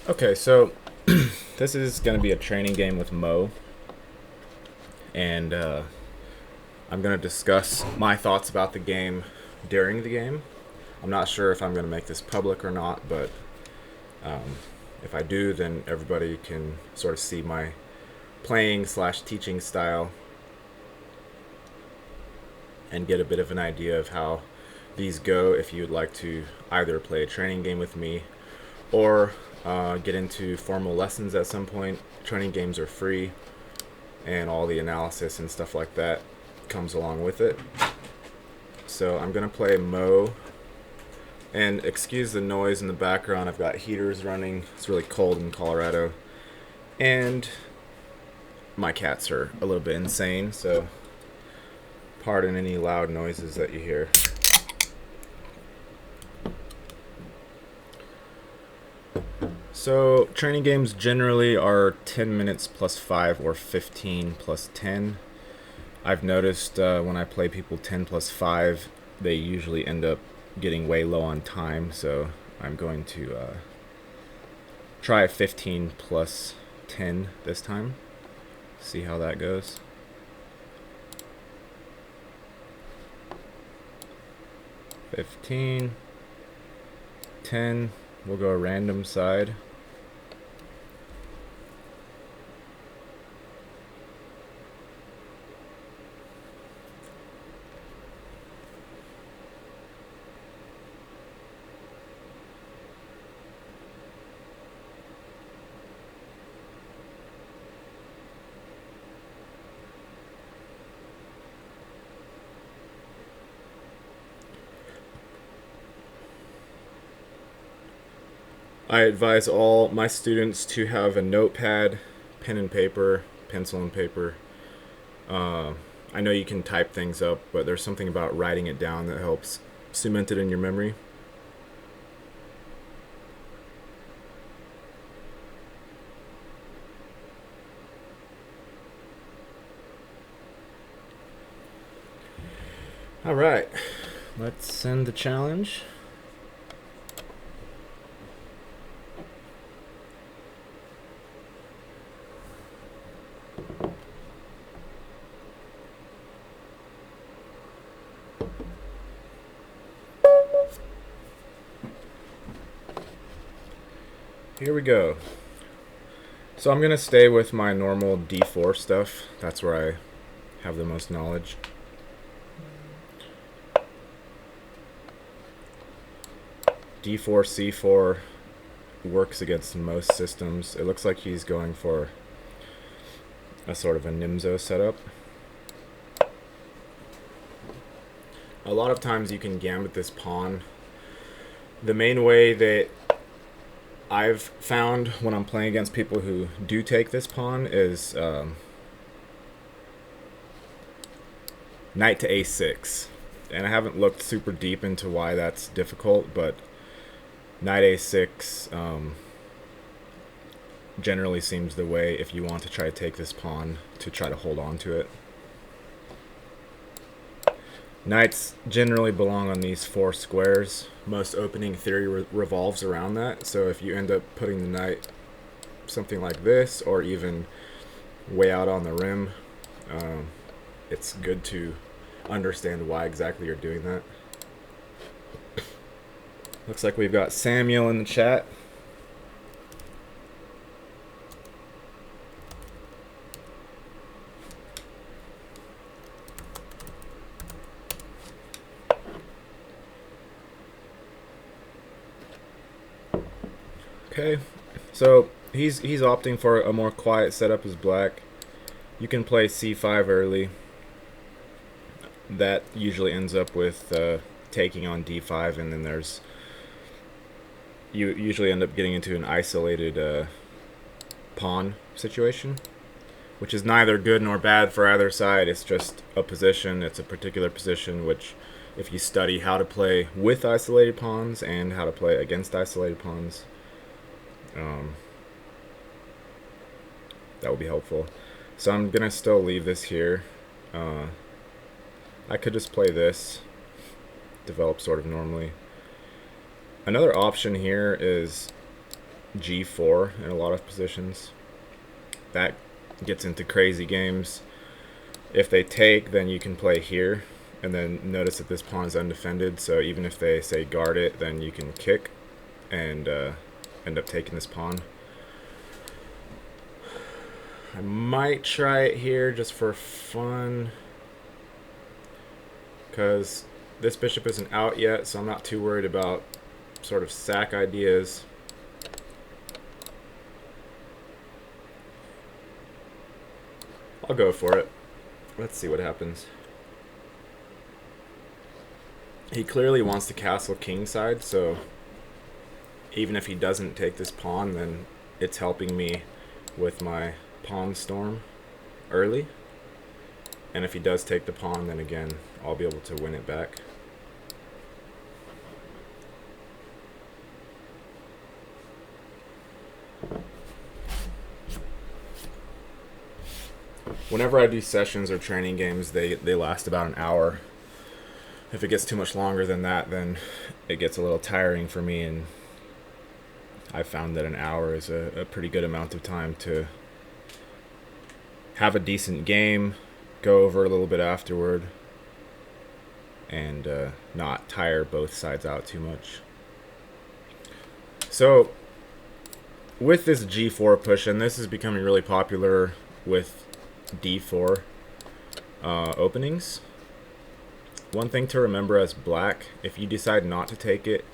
Okay, so this is going to be a training game with Mo, and I'm going to discuss my thoughts about the game during the game. I'm not sure if I'm going to make this public or not, but if I do, then everybody can sort of see my playing slash teaching style and get a bit of an idea of how these go if you'd like to either play a training game with me or get into formal lessons at some point. Training games are free, and all the analysis and stuff like that comes along with it. So I'm gonna play Mo, and excuse the noise in the background. I've got heaters running. It's really cold in Colorado, and my cats are a little bit insane. So pardon any loud noises that you hear. So training games generally are 10 minutes plus 5 or 15 plus 10. I've noticed when I play people 10 plus 5, they usually end up getting way low on time, so I'm going to try 15 plus 10 this time. See how that goes. $15, 10, we'll go random side. I advise all my students to have a notepad, pen and paper, pencil and paper. I know you can type things up, but there's something about writing it down that helps cement it in your memory. All right, let's send the challenge. Here we go. So I'm going to stay with my normal D4 stuff. That's where I have the most knowledge. D4, C4 works against most systems. It looks like he's going for a sort of a Nimzo setup. A lot of times you can gambit this pawn. The main way that I've found when I'm playing against people who do take this pawn is knight to a6. And I haven't looked super deep into why that's difficult, but knight a6 generally seems the way if you want to try to take this pawn to try to hold on to it. Knights generally belong on these 4 squares. Most opening theory revolves around that, so if you end up putting the knight something like this, or even way out on the rim, it's good to understand why exactly you're doing that. Looks like we've got Samuel in the chat. Okay, so he's opting for a more quiet setup as black. You can play c5 early. That usually ends up with taking on d5, and then you usually end up getting into an isolated pawn situation, which is neither good nor bad for either side. It's just a position. It's a particular position which, if you study how to play with isolated pawns and how to play against isolated pawns, that will be helpful. So I'm gonna still leave this here. I could just play this, develop sort of normally. Another option here is g4 in a lot of positions. That gets into crazy games. If they take, then you can play here, and then notice that this pawn is undefended, so even if they say guard it, then you can kick and end up taking this pawn. I might try it here just for fun, because this bishop isn't out yet, so I'm not too worried about sort of sack ideas. I'll go for it. Let's see what happens. He clearly wants to castle kingside, so even if he doesn't take this pawn, then it's helping me with my pawn storm early. And if he does take the pawn, then again, I'll be able to win it back. Whenever I do sessions or training games, they last about an hour. If it gets too much longer than that, then it gets a little tiring for me, and I found that an hour is a pretty good amount of time to have a decent game, go over a little bit afterward, and not tire both sides out too much. So with this g4 push, and this is becoming really popular with d4 openings, one thing to remember as black, if you decide not to take it,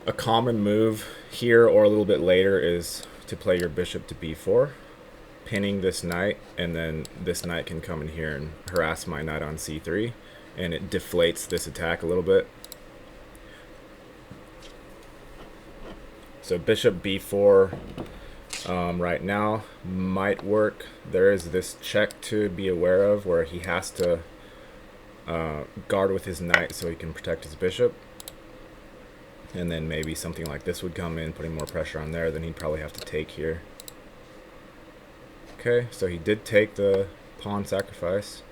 a common move here or a little bit later is to play your bishop to b4, pinning this knight, and then this knight can come in here and harass my knight on c3, and it deflates this attack a little bit. So bishop b4 right now might work. There is this check to be aware of where he has to guard with his knight so he can protect his bishop, and then maybe something like this would come in, putting more pressure on there. Then he'd probably have to take here. Okay, so he did take the pawn sacrifice,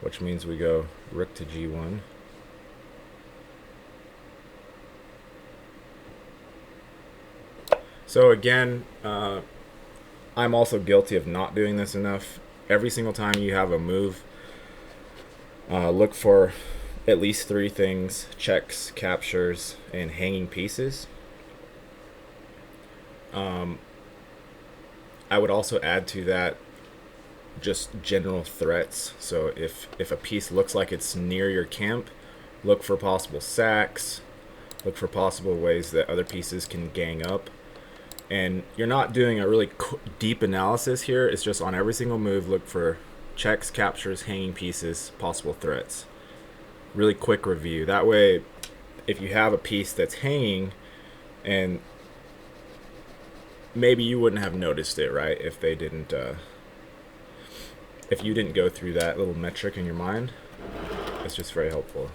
which means we go rook to g1. So again, I'm also guilty of not doing this enough. Every single time you have a move, look for at least 3 things: checks, captures, and hanging pieces. I would also add to that just general threats. So if a piece looks like it's near your camp, look for possible sacks, look for possible ways that other pieces can gang up. And you're not doing a really deep analysis here. It's just on every single move, look for checks, captures, hanging pieces, possible threats. Really quick review. That way, if you have a piece that's hanging, and maybe you wouldn't have noticed it, right? If they didn't, if you didn't go through that little metric in your mind, it's just very helpful.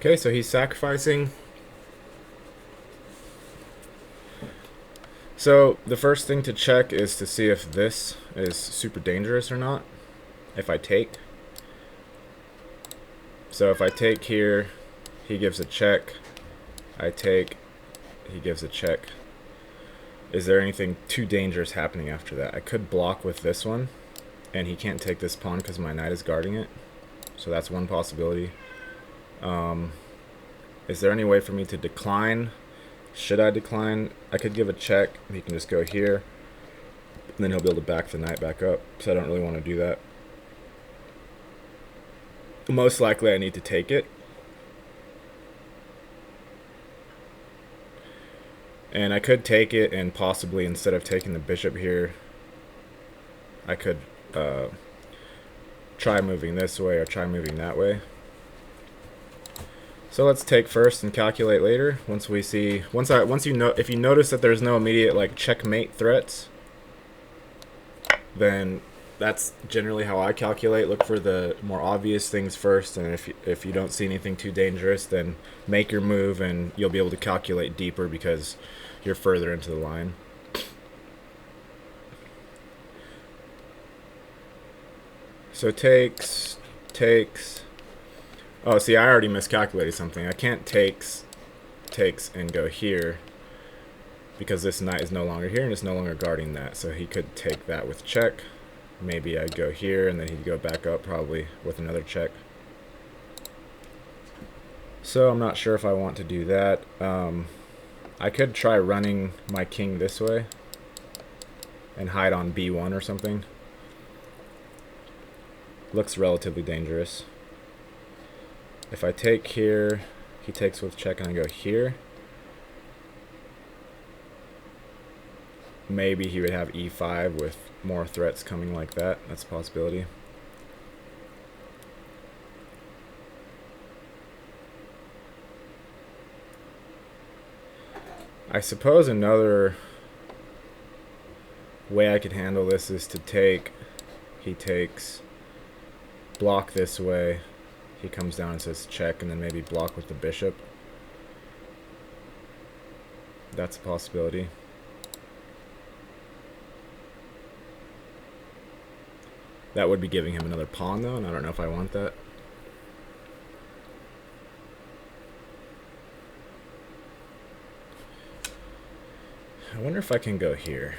Okay, so he's sacrificing. So the first thing to check is to see if this is super dangerous or not, if I take. So if I take here, he gives a check. I take, he gives a check. Is there anything too dangerous happening after that? I could block with this one, and he can't take this pawn because my knight is guarding it. So that's one possibility. Is there any way for me to decline? Should I decline? I could give a check. He can just go here, and then he'll be able to back the knight back up. So I don't really want to do that. Most likely I need to take it. And I could take it, and possibly instead of taking the bishop here, I could try moving this way or try moving that way. So let's take first and calculate later. Once we see, if you notice that there's no immediate like checkmate threats, then that's generally how I calculate. Look for the more obvious things first, and if you don't see anything too dangerous, then make your move, and you'll be able to calculate deeper because you're further into the line. So takes. Oh, see, I already miscalculated something. I can't takes and go here because this knight is no longer here and it's no longer guarding that. So he could take that with check. Maybe I'd go here and then he'd go back up probably with another check. So I'm not sure if I want to do that. I could try running my king this way and hide on b1 or something. Looks relatively dangerous. If I take here, he takes with check and I go here. Maybe he would have e5 with more threats coming like that. That's a possibility. I suppose another way I could handle this is to take, he takes, block this way. He comes down and says check, and then maybe block with the bishop. That's a possibility. That would be giving him another pawn, though, and I don't know if I want that. I wonder if I can go here.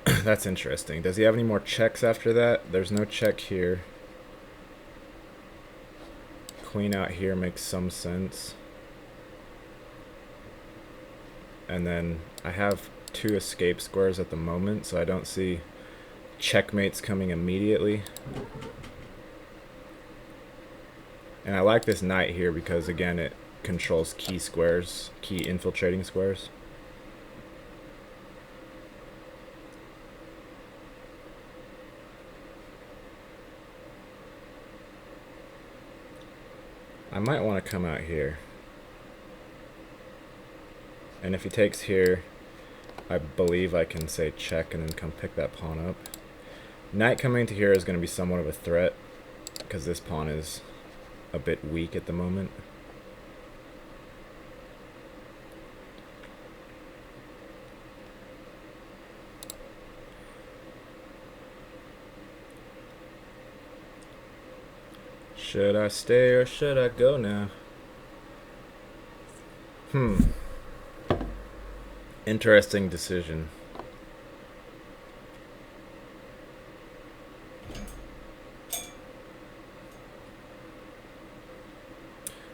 That's interesting. Does he have any more checks after that? There's no check here. Queen out here makes some sense. And then I have 2 escape squares at the moment, so I don't see checkmates coming immediately. And I like this knight here because, again, it controls key squares, key infiltrating squares. I might want to come out here. And if he takes here, I believe I can say check and then come pick that pawn up. Knight coming to here is going to be somewhat of a threat because this pawn is a bit weak at the moment. Should I stay or should I go now? Interesting decision.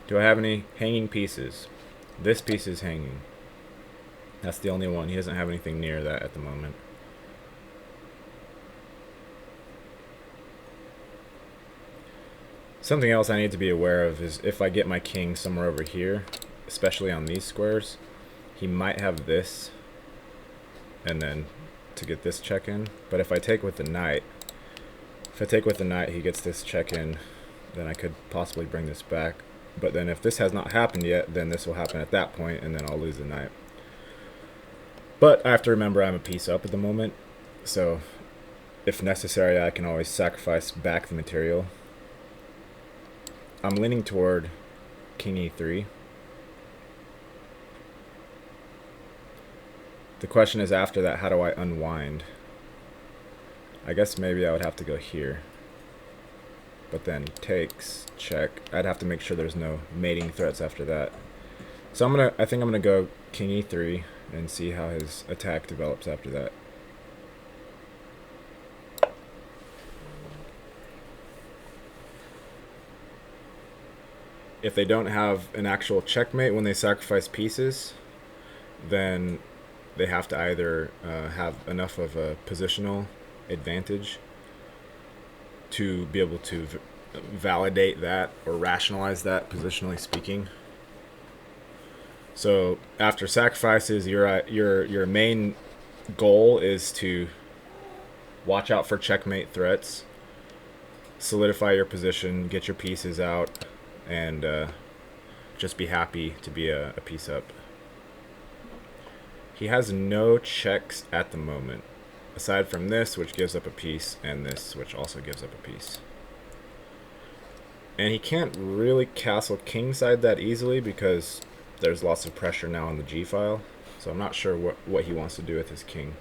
Do I have any hanging pieces? This piece is hanging. That's the only one. He doesn't have anything near that at the moment. Something else I need to be aware of is if I get my king somewhere over here, especially on these squares, he might have this, and then to get this check in. But if I take with the knight, he gets this check in, then I could possibly bring this back. But then if this has not happened yet, then this will happen at that point, and then I'll lose the knight. But I have to remember I'm a piece up at the moment, so if necessary, I can always sacrifice back the material. I'm leaning toward king e3. The question is, after that, how do I unwind? I guess maybe I would have to go here. But then takes, check. I'd have to make sure there's no mating threats after that. So I think I'm gonna go king e3 and see how his attack develops after that. If they don't have an actual checkmate when they sacrifice pieces, then they have to either have enough of a positional advantage to be able to validate that or rationalize that, positionally speaking, So after sacrifices, your main goal is to watch out for checkmate threats, solidify your position, get your pieces out, and just be happy to be a piece up. He has no checks at the moment, aside from this, which gives up a piece, and this, which also gives up a piece. And he can't really castle kingside that easily because there's lots of pressure now on the G file. So I'm not sure what he wants to do with his king.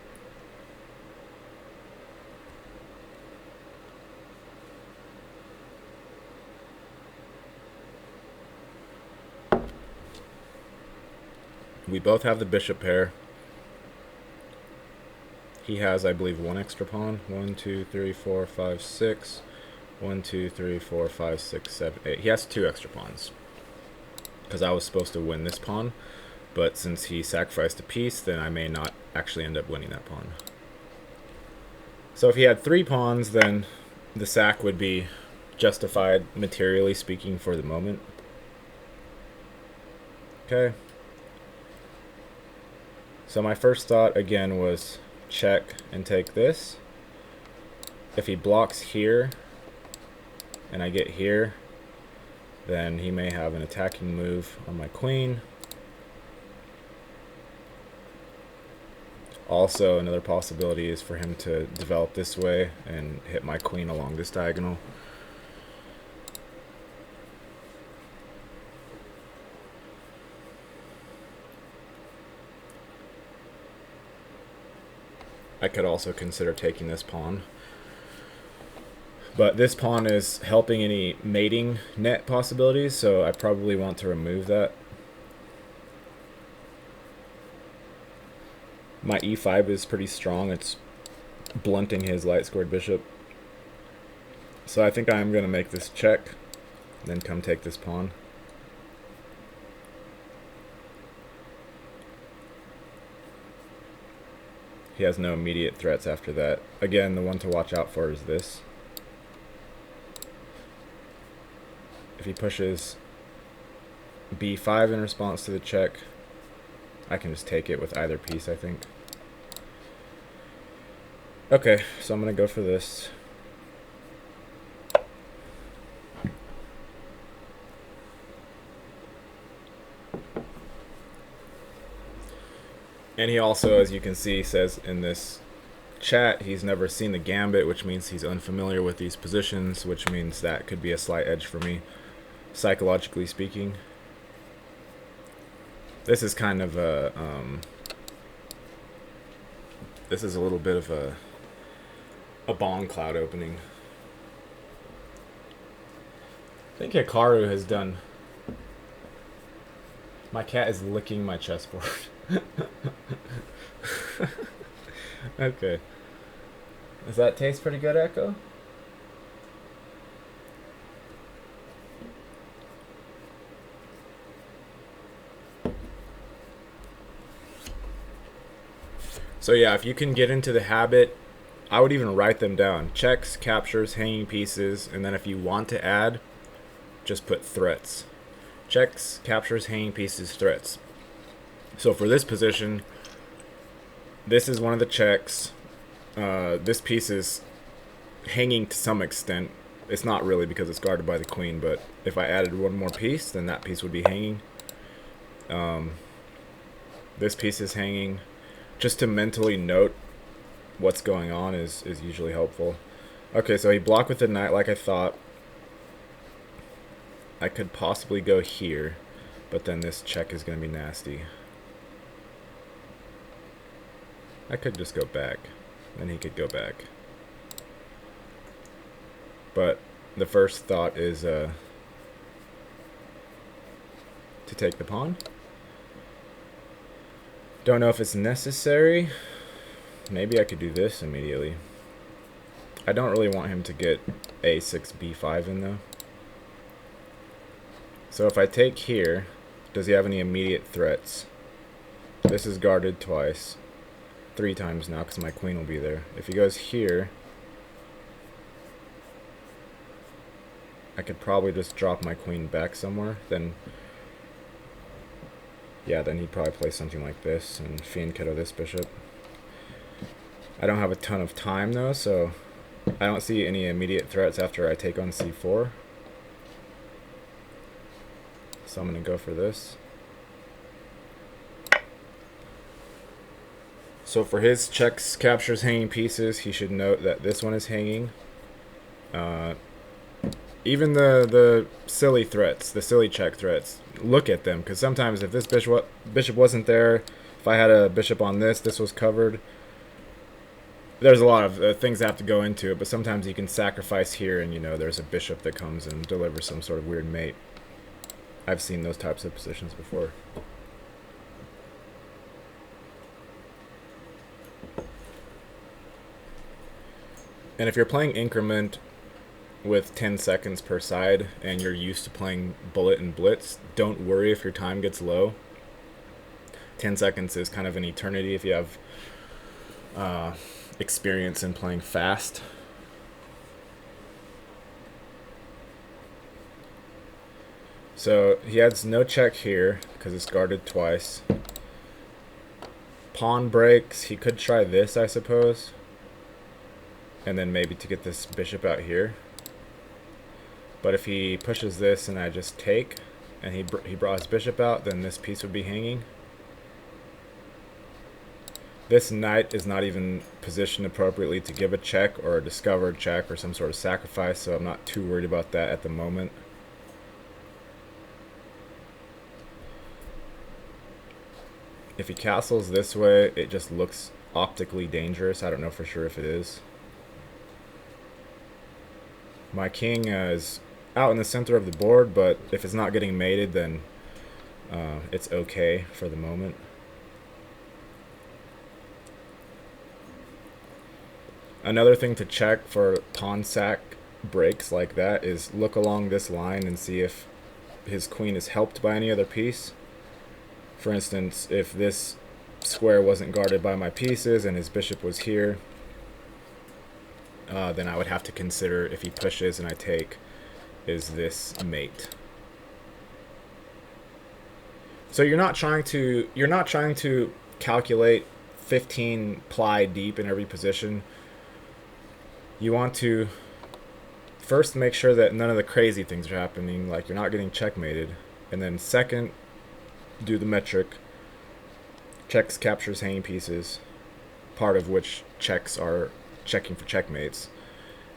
We both have the bishop pair. He has, I believe, one extra pawn. 1, 2, 3, 4, 5, 6. 1, 2, 3, 4, 5, 6, 7, 8. He has 2 extra pawns. Because I was supposed to win this pawn. But since he sacrificed a piece, then I may not actually end up winning that pawn. So if he had 3 pawns, then the sack would be justified, materially speaking, for the moment. Okay. So my first thought, again, was check and take this. If he blocks here, and I get here, then he may have an attacking move on my queen. Also, another possibility is for him to develop this way and hit my queen along this diagonal. I could also consider taking this pawn. But this pawn is helping any mating net possibilities, so I probably want to remove that. My e5 is pretty strong. It's blunting his light-scored bishop. So I think I'm going to make this check, then come take this pawn. He has no immediate threats after that. Again, the one to watch out for is this. If he pushes b5 in response to the check, I can just take it with either piece, I think. Okay, so I'm going to go for this. And he also, as you can see, says in this chat he's never seen the gambit, which means he's unfamiliar with these positions, which means that could be a slight edge for me, psychologically speaking. This is kind of a this is a little bit of a bong cloud opening. I think Hikaru has done. My cat is licking my chessboard. Okay. Does that taste pretty good, Echo? So yeah, if you can get into the habit, I would even write them down. Checks, captures, hanging pieces, and then if you want to add, just put threats. Checks, captures, hanging pieces, threats. So for this position, this is one of the checks. This piece is hanging to some extent. It's not really because it's guarded by the queen, but if I added one more piece, then that piece would be hanging. This piece is hanging. Just to mentally note what's going on is usually helpful. Okay, so he blocked with the knight like I thought. I could possibly go here, but then this check is going to be nasty. I could just go back, and he could go back. But the first thought is to take the pawn. Don't know if it's necessary. Maybe I could do this immediately. I don't really want him to get a6, b5 in though. So if I take here, does he have any immediate threats? This is guarded twice. 3 times now because my queen will be there. If he goes here, I could probably just drop my queen back somewhere. Then Yeah, then he'd probably play something like this and Fianchetto this bishop. I don't have a ton of time though, so I don't see any immediate threats after I take on c4. So I'm going to go for this. So for his checks, captures, hanging pieces, he should note that this one is hanging. Even the silly threats, the silly check threats, look at them, because sometimes if this bishop wasn't there, if I had a bishop on this was covered. There's a lot of things that have to go into it, but sometimes you can sacrifice here and, you know, there's a bishop that comes and delivers some sort of weird mate. I've seen those types of positions before. And if you're playing increment with 10 seconds per side and you're used to playing bullet and blitz, don't worry if your time gets low. 10 seconds is kind of an eternity if you have experience in playing fast. So he has no check here because it's guarded twice. Pawn breaks. He could try this, I suppose. And then maybe to get this bishop out here. But if he pushes this and I just take, and he brought his bishop out, then this piece would be hanging. This knight is not even positioned appropriately to give a check or a discovered check or some sort of sacrifice, so I'm not too worried about that at the moment. If he castles this way, it just looks optically dangerous. I don't know for sure if it is. My king is out in the center of the board, but if it's not getting mated, then it's okay for the moment. Another thing to check for pawn sack breaks like that is look along this line and see if his queen is helped by any other piece. For instance, if this square wasn't guarded by my pieces and his bishop was here, then I would have to consider, if he pushes and I take, is this mate. So you're not trying to calculate 15 ply deep in every position. You want to first make sure that none of the crazy things are happening, like you're not getting checkmated, and then second, do the metric. Checks, captures, hanging pieces, part of which checks are checking for checkmates.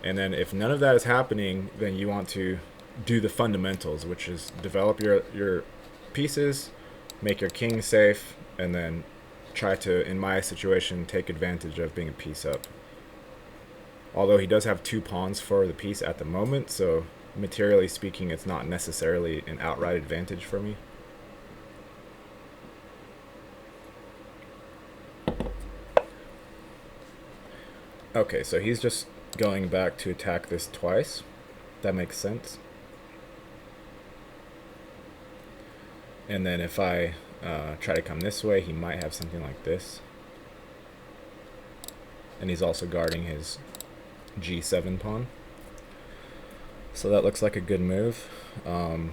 And then if none of that is happening, then you want to do the fundamentals, which is develop your pieces, make your king safe, and then try to, in my situation, take advantage of being a piece up. Although he does have 2 pawns for the piece at the moment, so materially speaking, it's not necessarily an outright advantage for me. Okay, so he's just going back to attack this twice. That makes sense. And then if I try to come this way, he might have something like this. And he's also guarding his g7 pawn. So that looks like a good move. I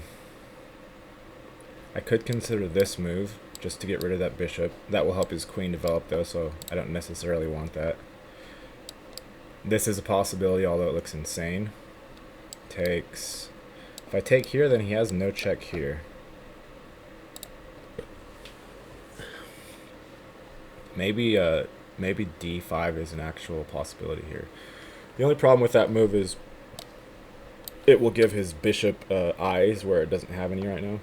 could consider this move just to get rid of that bishop. That will help his queen develop though, so I don't necessarily want that. This is a possibility, although it looks insane. Takes. If I take here, then he has no check here. Maybe d5 is an actual possibility here. The only problem with that move is it will give his bishop eyes where it doesn't have any right now.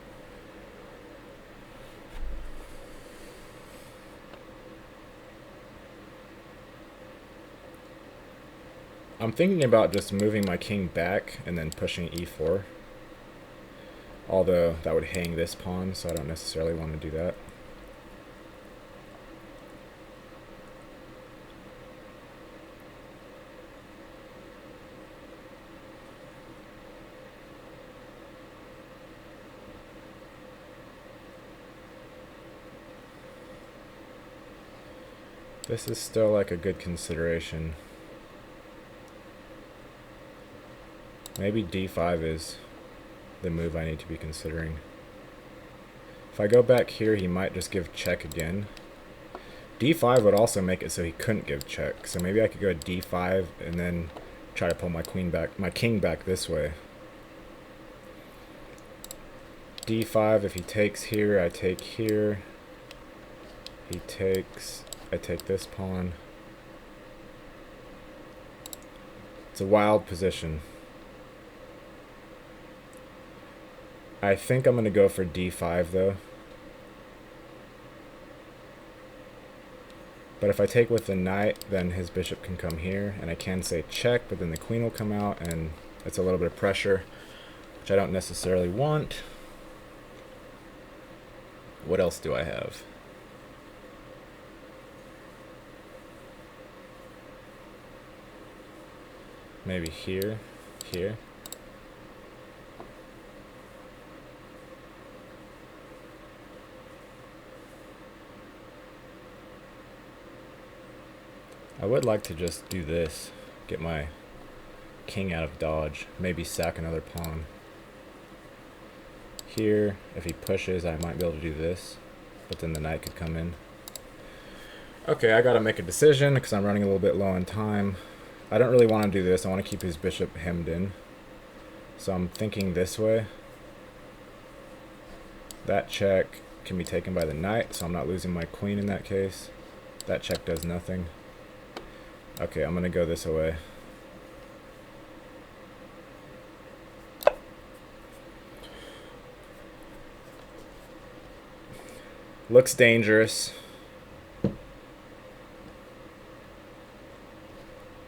I'm thinking about just moving my king back and then pushing e4. Although that would hang this pawn, so I don't necessarily want to do that. This is still like a good consideration. Maybe d5 is the move I need to be considering. If I go back here, he might just give check again. D5 would also make it so he couldn't give check. So maybe I could go D5 and then try to pull my king back this way. D5, if he takes here, I take here. He takes, I take this pawn. It's a wild position. I think I'm going to go for D5 though. But if I take with the knight, then his bishop can come here, and I can say check, but then the queen will come out, and it's a little bit of pressure, which I don't necessarily want. What else do I have? Maybe here, here. I would like to just do this, get my king out of dodge, maybe sack another pawn. Here, if he pushes, I might be able to do this, but then the knight could come in. Okay, I gotta make a decision because I'm running a little bit low on time. I don't really want to do this. I want to keep his bishop hemmed in. So I'm thinking this way. That check can be taken by the knight, so I'm not losing my queen in that case. That check does nothing. Okay, I'm gonna go this way. Looks dangerous.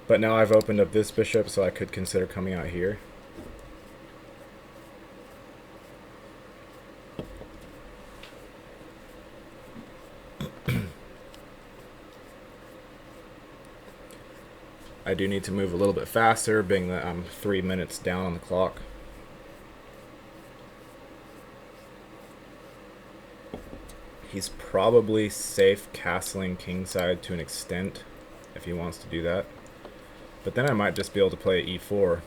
But now I've opened up this bishop, so I could consider coming out here. I do need to move a little bit faster, being that I'm 3 minutes down on the clock. He's probably safe castling kingside to an extent, if he wants to do that. But then I might just be able to play e4.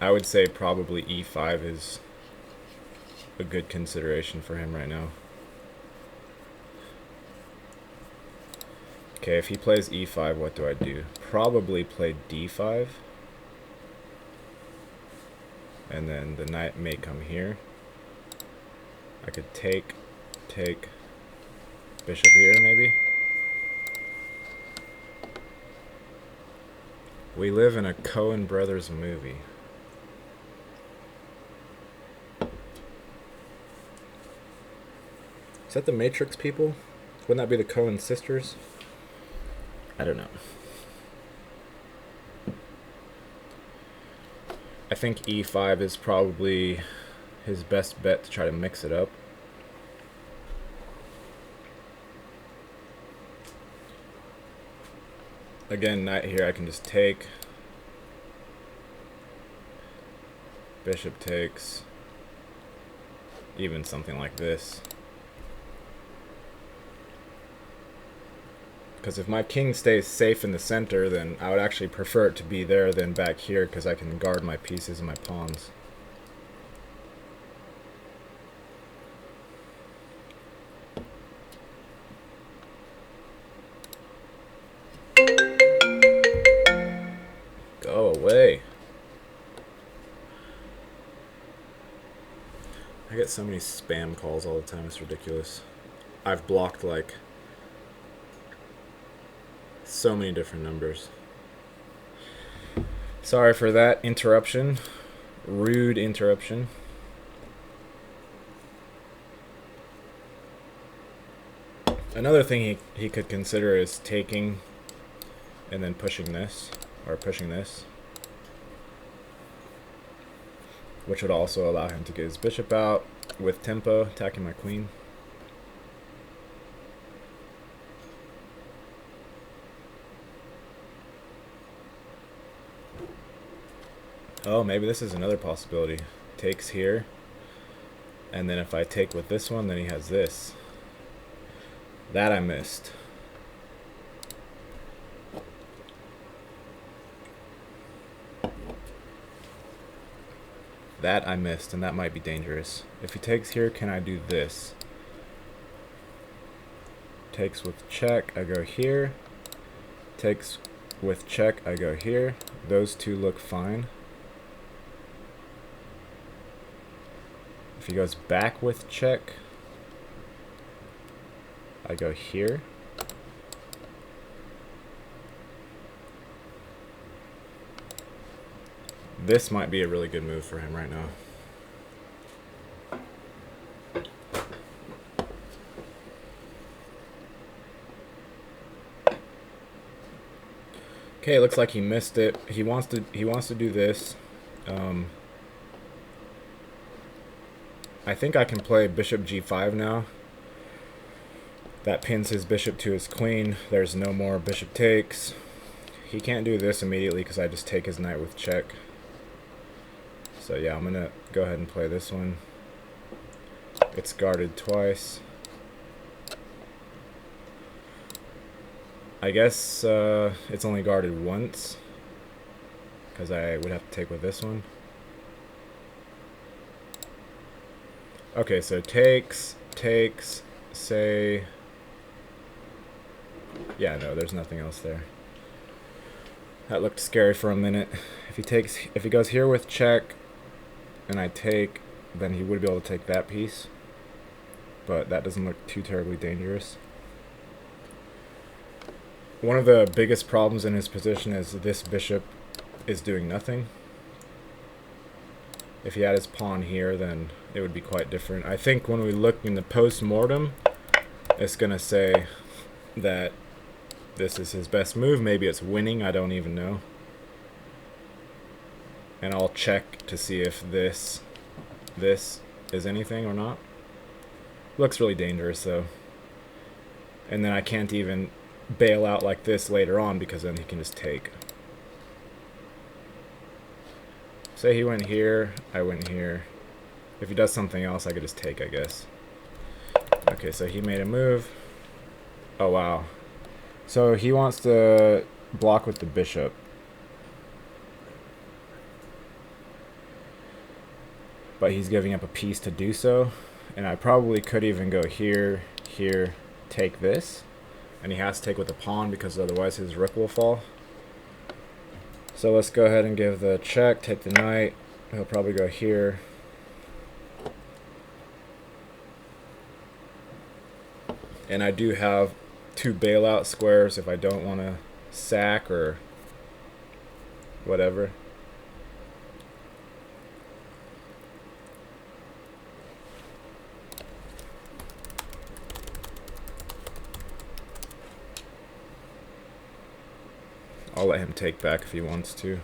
I would say probably e5 is a good consideration for him right now. Okay, if he plays e5, what do I do? Probably play d5. And then the knight may come here. I could take bishop here maybe. We live in a Coen Brothers movie. Is that the Matrix people? Wouldn't that be the Coen sisters? I don't know. I think e5 is probably his best bet to try to mix it up. Again, knight here, I can just take. Bishop takes. Even something like this. Because if my king stays safe in the center, then I would actually prefer it to be there than back here, because I can guard my pieces and my pawns. Go away. I get so many spam calls all the time, it's ridiculous. I've blocked like so many different numbers. Sorry for that interruption. Rude interruption. Another thing he could consider is taking and then pushing this, or pushing this, which would also allow him to get his bishop out with tempo, attacking my queen. Oh, maybe this is another possibility. Takes here, and then if I take with this one, then he has this. That I missed. That I missed, and that might be dangerous. If he takes here, can I do this? Takes with check, I go here. Takes with check, I go here. Those two look fine. If he goes back with check, I go here. This might be a really good move for him right now. Okay, looks like he missed it. He wants to do this. I think I can play bishop g5 now. That pins his bishop to his queen. There's no more bishop takes. He can't do this immediately because I just take his knight with check. So yeah, I'm gonna go ahead and play this one. It's guarded twice. I guess it's only guarded once because I would have to take with this one. Okay, so takes, say... Yeah, no, there's nothing else there. That looked scary for a minute. If he goes here with check, and I take, then he would be able to take that piece. But that doesn't look too terribly dangerous. One of the biggest problems in his position is this bishop is doing nothing. If he had his pawn here, then it would be quite different. I think when we look in the post-mortem, it's going to say that this is his best move. Maybe it's winning, I don't even know. And I'll check to see if this is anything or not. Looks really dangerous though. And then I can't even bail out like this later on because then he can just take. Say he went here, I went here. If he does something else, I could just take, I guess. Okay, so he made a move. Oh, wow. So he wants to block with the bishop. But he's giving up a piece to do so. And I probably could even go here, here, take this. And he has to take with the pawn because otherwise his rook will fall. So let's go ahead and give the check, take the knight. He'll probably go here. And I do have 2 bailout squares if I don't want to sack or whatever. I'll let him take back if he wants to.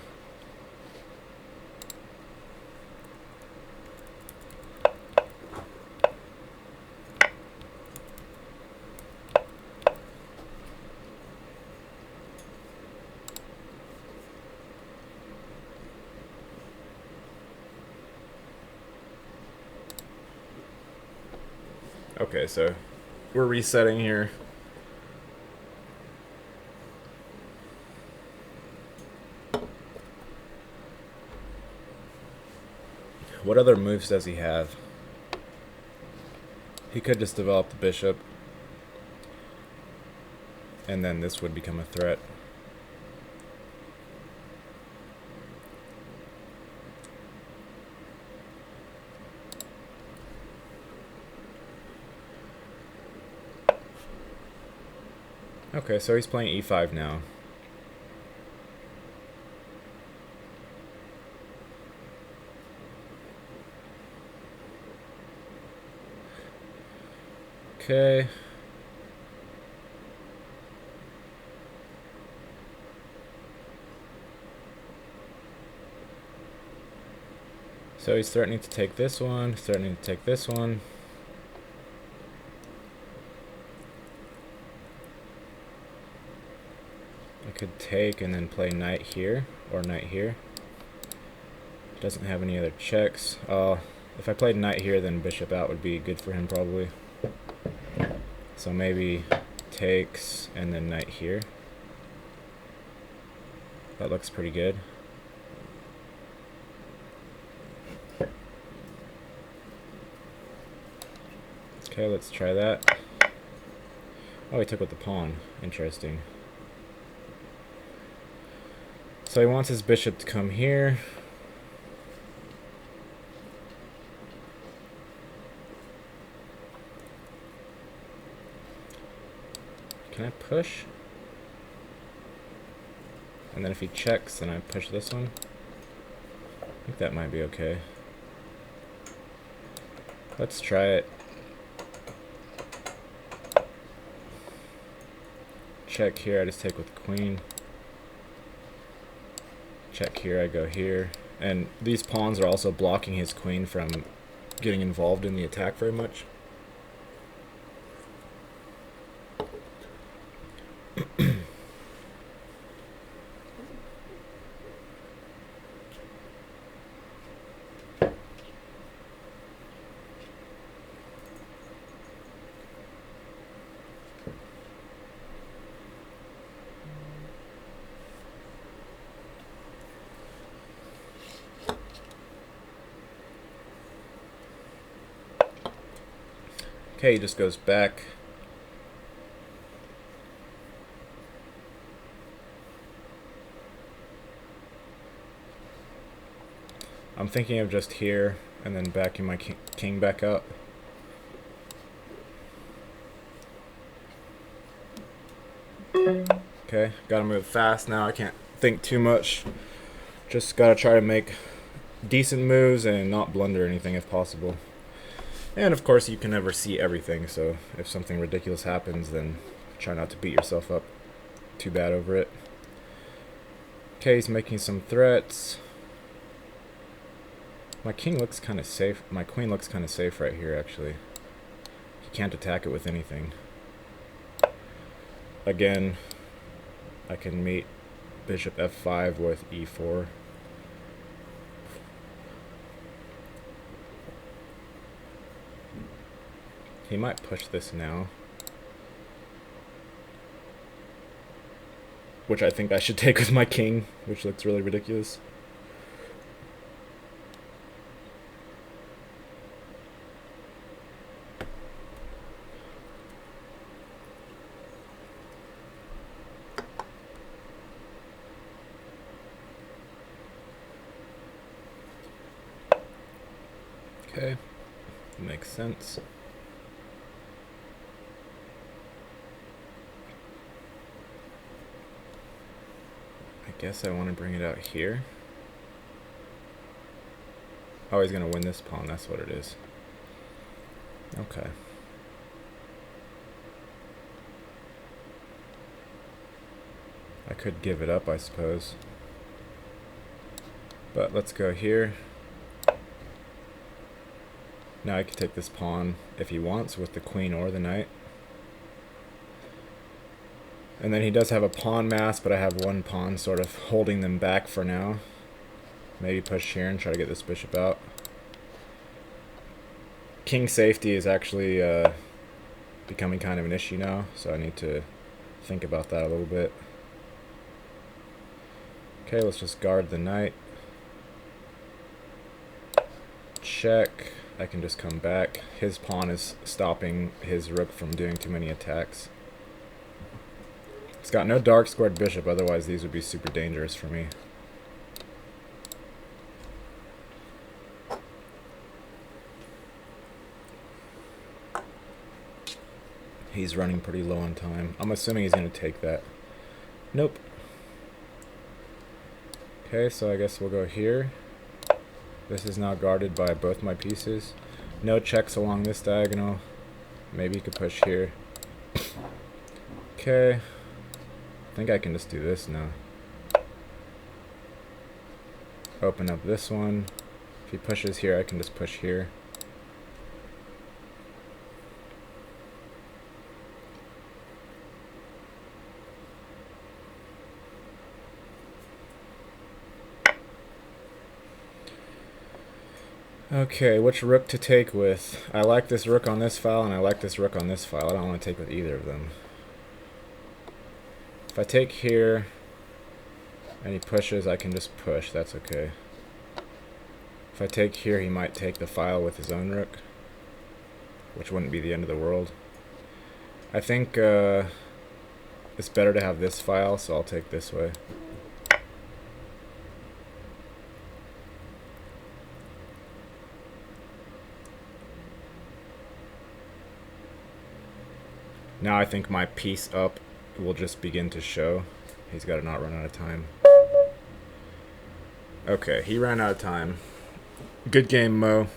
Okay, so we're resetting here. What other moves does he have? He could just develop the bishop. And then this would become a threat. Okay, so he's playing e5 now. Okay. So he's threatening to take this one, threatening to take this one. I could take and then play knight here, or knight here. Doesn't have any other checks. If I played knight here, then bishop out would be good for him probably. So maybe takes and then knight here. That looks pretty good. Okay, let's try that. Oh, he took with the pawn. Interesting. So he wants his bishop to come here. Can I push? And then if he checks, then I push this one. I think that might be okay. Let's try it. Check here, I just take with the queen. Check here, I go here. And these pawns are also blocking his queen from getting involved in the attack very much. Okay, he just goes back. I'm thinking of just here and then backing my king back up. Okay, gotta move fast now. I can't think too much. Just gotta try to make decent moves and not blunder anything if possible. And of course, you can never see everything, so if something ridiculous happens, then try not to beat yourself up too bad over it. Okay, he's making some threats. My king looks kind of safe. My queen looks kind of safe right here, actually. He can't attack it with anything. Again, I can meet bishop f5 with e4. He might push this now, which I think I should take with my king, which looks really ridiculous. Okay, makes sense. I guess I want to bring it out here. Oh, he's going to win this pawn, that's what it is. Okay. I could give it up, I suppose. But let's go here. Now I can take this pawn if he wants with the queen or the knight. And then he does have a pawn mass, but I have one pawn sort of holding them back for now. Maybe push here and try to get this bishop out. King safety is actually becoming kind of an issue now, so I need to think about that a little bit. Okay, let's just guard the knight. Check. I can just come back. His pawn is stopping his rook from doing too many attacks. It's got no dark squared bishop, otherwise these would be super dangerous for me. He's running pretty low on time. I'm assuming he's going to take that. Nope. Okay, so I guess we'll go here. This is now guarded by both my pieces. No checks along this diagonal. Maybe you could push here. Okay. I think I can just do this now. Open up this one. If he pushes here, I can just push here. Okay, which rook to take with? I like this rook on this file, and I like this rook on this file. I don't want to take with either of them. If I take here, and he pushes, I can just push. That's okay. If I take here, he might take the file with his own rook, which wouldn't be the end of the world. I think it's better to have this file, so I'll take this way. Now I think my piece up will just begin to show. He's got to not run out of time. Okay, he ran out of time. Good game, Mo.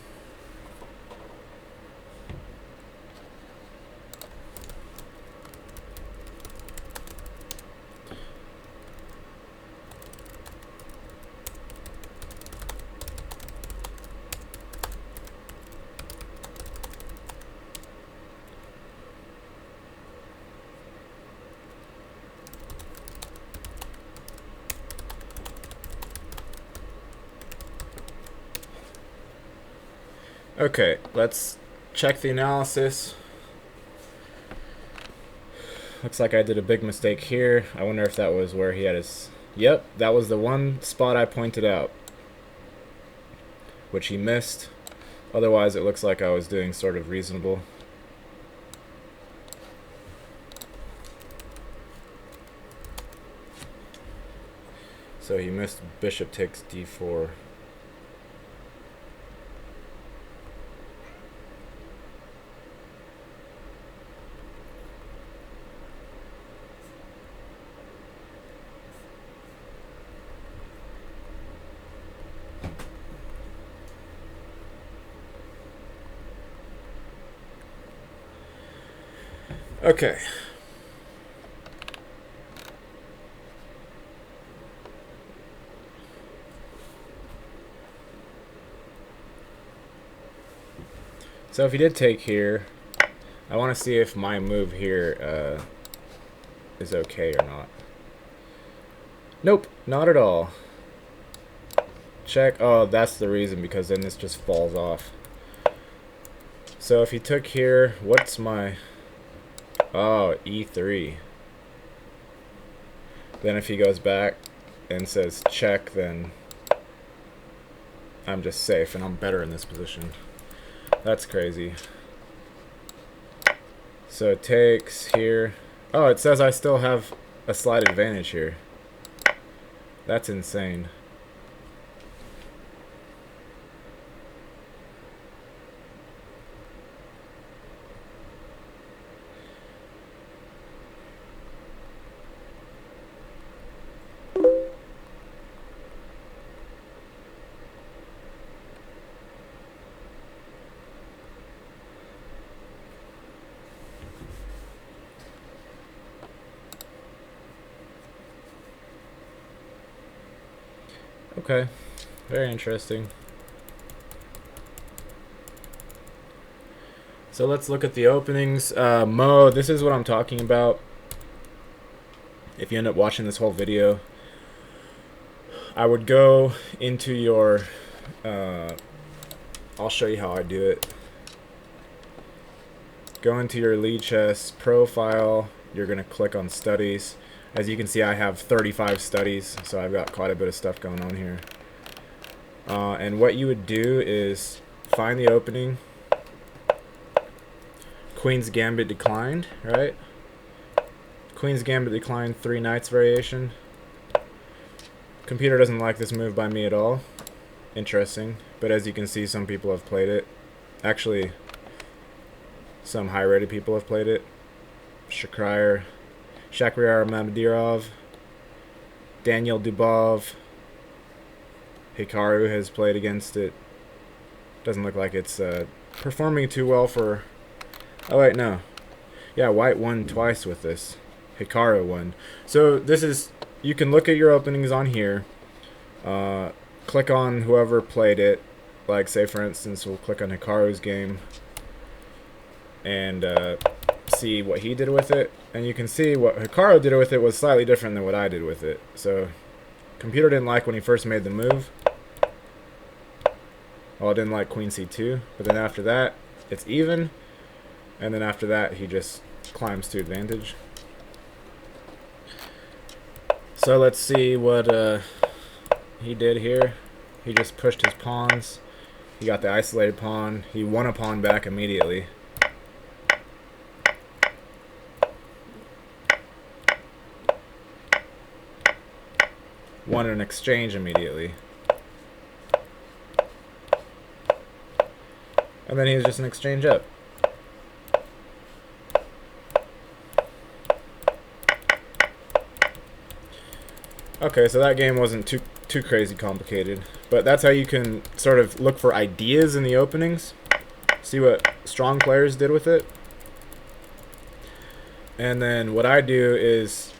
Okay, let's check the analysis. Looks like I did a big mistake here. I wonder if that was where he had his... Yep, that was the one spot I pointed out, which he missed. Otherwise, it looks like I was doing sort of reasonable. So he missed bishop takes d4. Okay. So if he did take here, I want to see if my move here is okay or not. Nope, not at all. Check. Oh, that's the reason, because then this just falls off. So if he took here, what's my... Oh, e3. Then if he goes back and says check, then I'm just safe and I'm better in this position. That's crazy. So it takes here. Oh, it says I still have a slight advantage here. That's insane. Okay, very interesting. So let's look at the openings. Mo, this is what I'm talking about. If you end up watching this whole video, I would go into your... I'll show you how I do it. Go into your Lichess profile. You're going to click on studies. As you can see, I have 35 studies, so I've got quite a bit of stuff going on here. And what you would do is find the opening. Queen's Gambit declined, right? Queen's Gambit declined, 3 knights variation. Computer doesn't like this move by me at all. Interesting. But as you can see, some people have played it. Actually, some high-rated people have played it. Shakriar Mamedirov, Daniel Dubov, Hikaru has played against it. Doesn't look like it's performing too well for... Oh wait, no. Yeah, white won twice with this. Hikaru won. So this is... You can look at your openings on here. Click on whoever played it. Like, say for instance, we'll click on Hikaru's game. And see what he did with it. And you can see what Hikaru did with it was slightly different than what I did with it. So, computer didn't like when he first made the move. Well, it didn't like Queen C2. But then after that, it's even. And then after that, he just climbs to advantage. So let's see what he did here. He just pushed his pawns. He got the isolated pawn. He won a pawn back immediately. wanted an exchange immediately. And then he was just an exchange up. Okay, so that game wasn't too crazy complicated, but that's how you can sort of look for ideas in the openings, see what strong players did with it. And then what I do is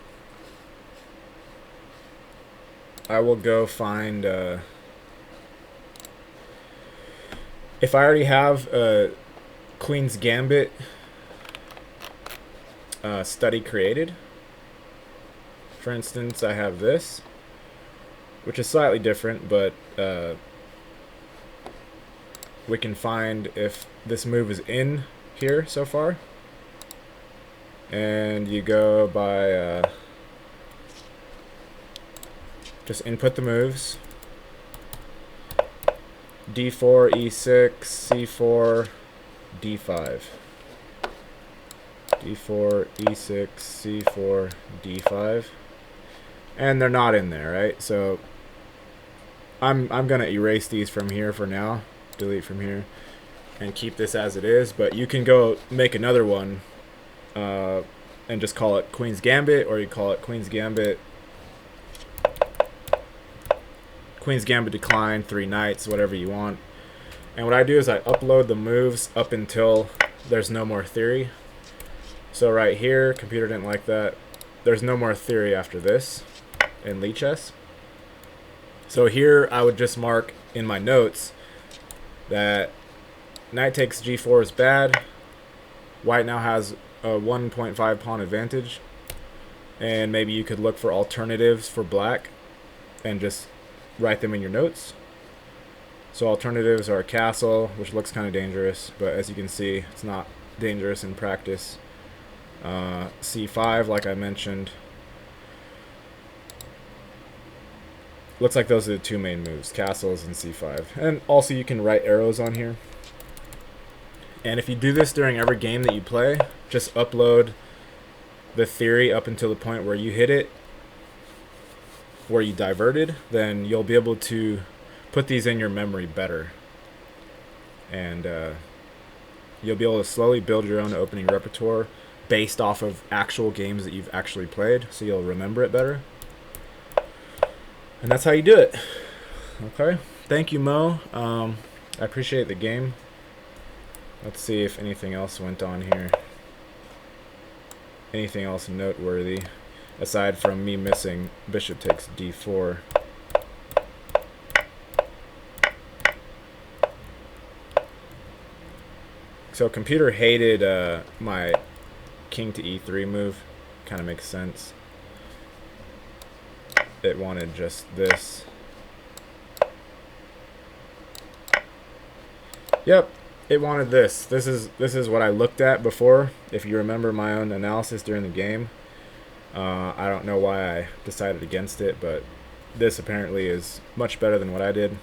I will go find if I already have a Queen's Gambit study created. For instance, I have this, which is slightly different, but we can find if this move is in here so far. And you go by just input the moves. D4, E6, C4, D5. D4, E6, C4, D5. And they're not in there, right? So I'm gonna erase these from here for now, delete from here, and keep this as it is. But you can go make another one and just call it Queen's Gambit, or you call it Queen's Gambit Decline, 3 knights, whatever you want. And what I do is I upload the moves up until there's no more theory. So right here, computer didn't like that. There's no more theory after this in Lichess. So here I would just mark in my notes that knight takes G4 is bad. White now has a 1.5 pawn advantage. And maybe you could look for alternatives for black and just write them in your notes. So alternatives are castle, which looks kind of dangerous, but as you can see, it's not dangerous in practice. C5, like I mentioned. Looks like those are the two main moves, castles and C5. And also you can write arrows on here. And if you do this during every game that you play, just upload the theory up until the point where you hit it, where you diverted, then you'll be able to put these in your memory better. And you'll be able to slowly build your own opening repertoire based off of actual games that you've actually played, so you'll remember it better. And that's how you do it. Okay, thank you, Mo. I appreciate the game. Let's see if anything else went on here. Anything else noteworthy aside from me missing bishop takes d4. So computer hated my king to e3 move. Kind of makes sense. It wanted just this. Yep, it wanted this. This is what I looked at before. If you remember my own analysis during the game, I don't know why I decided against it, but this apparently is much better than what I did.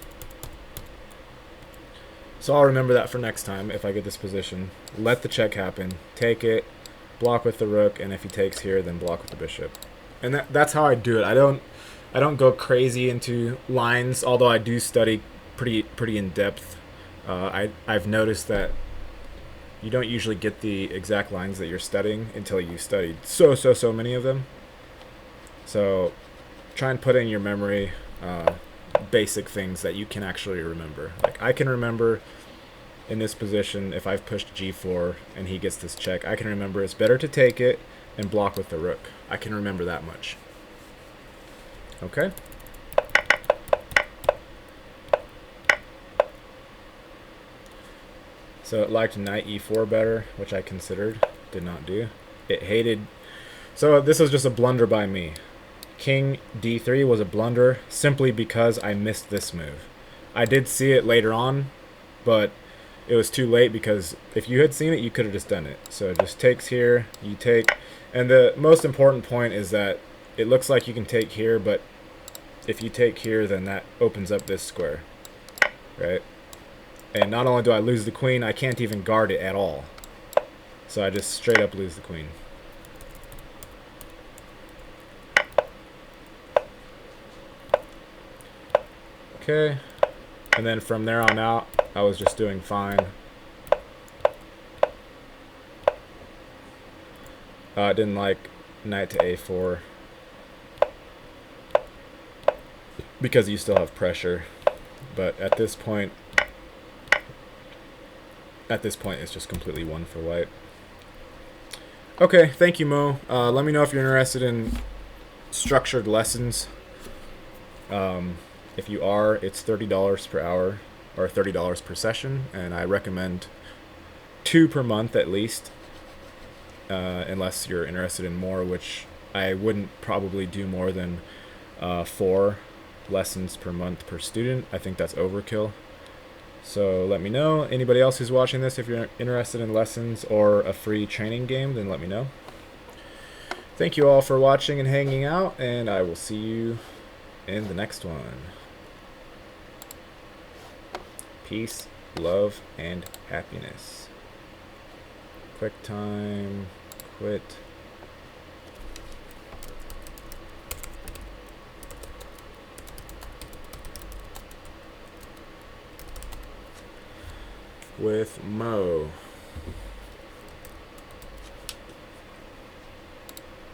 So I'll remember that for next time if I get this position. Let the check happen. Take it, block with the rook, and if he takes here, then block with the bishop. And that's how I do it. I don't go crazy into lines, although I do study pretty in depth. I've noticed that you don't usually get the exact lines that you're studying until you studied so many of them. So try and put in your memory basic things that you can actually remember. Like I can remember in this position, if I've pushed g4 and he gets this check, I can remember it's better to take it and block with the rook. I can remember that much. Okay? So it liked knight e4 better, which I considered, did not do. It hated... So this was just a blunder by me. King d3 was a blunder simply because I missed this move. I did see it later on, but it was too late because if you had seen it, you could have just done it. So it just takes here, you take... And the most important point is that it looks like you can take here, but if you take here, then that opens up this square, right? And not only do I lose the queen, I can't even guard it at all. So I just straight up lose the queen. okay. And then from there on out, I was just doing fine. I didn't like knight to a4 because you still have pressure. But at this point, it's just completely won for white. Okay, thank you, Mo. Let me know if you're interested in structured lessons. If you are, it's $30 per hour or $30 per session, and I recommend 2 per month at least, unless you're interested in more, which I wouldn't probably do more than 4 lessons per month per student. I think that's overkill. So let me know. Anybody else who's watching this, if you're interested in lessons or a free training game, then let me know. Thank you all for watching and hanging out, and I will see you in the next one. Peace, love, and happiness. Quick time, quit. With Mo.